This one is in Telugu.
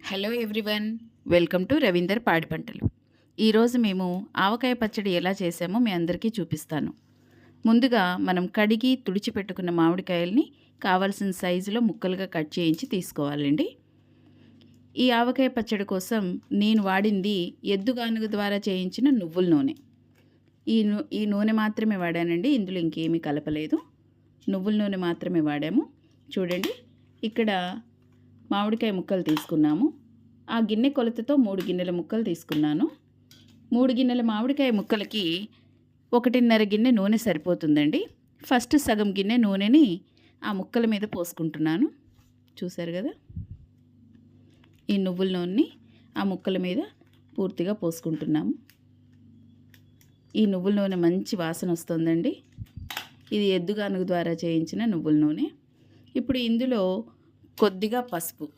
Hello everyone, welcome to Ravinder పాడి పంటలు. ఈరోజు మేము ఆవకాయ పచ్చడి ఎలా చేసామో మీ అందరికీ చూపిస్తాను. ముందుగా మనం కడిగి తుడిచిపెట్టుకున్న మామిడికాయల్ని కావాల్సిన సైజులో ముక్కలుగా కట్ చేయించి తీసుకోవాలండి. ఈ ఆవకాయ పచ్చడి కోసం నేను వాడింది ఎద్దుగానుగ ద్వారా చేయించిన నువ్వుల నూనె. ఈ నూనె మాత్రమే వాడానండి, ఇందులో ఇంకేమీ కలపలేదు. నువ్వుల నూనె మాత్రమే వాడాము. చూడండి, ఇక్కడ మామిడికాయ ముక్కలు తీసుకున్నాము. ఆ గిన్నె కొలతతో 3 గిన్నెల ముక్కలు తీసుకున్నాను. 3 గిన్నెల మామిడికాయ ముక్కలకి 1.5 గిన్నె నూనె సరిపోతుందండి. ఫస్ట్ సగం గిన్నె నూనెని ఆ ముక్కల మీద పోసుకుంటున్నాను. చూసారు కదా, ఈ నువ్వుల నూనెని ఆ ముక్కల మీద పూర్తిగా పోసుకుంటున్నాము. ఈ నువ్వుల నూనె మంచి వాసన వస్తుందండి. ఇది ఎద్దుగానుగ ద్వారా చేయించిన నువ్వుల నూనె. ఇప్పుడు ఇందులో కొద్దిగా పసుపు,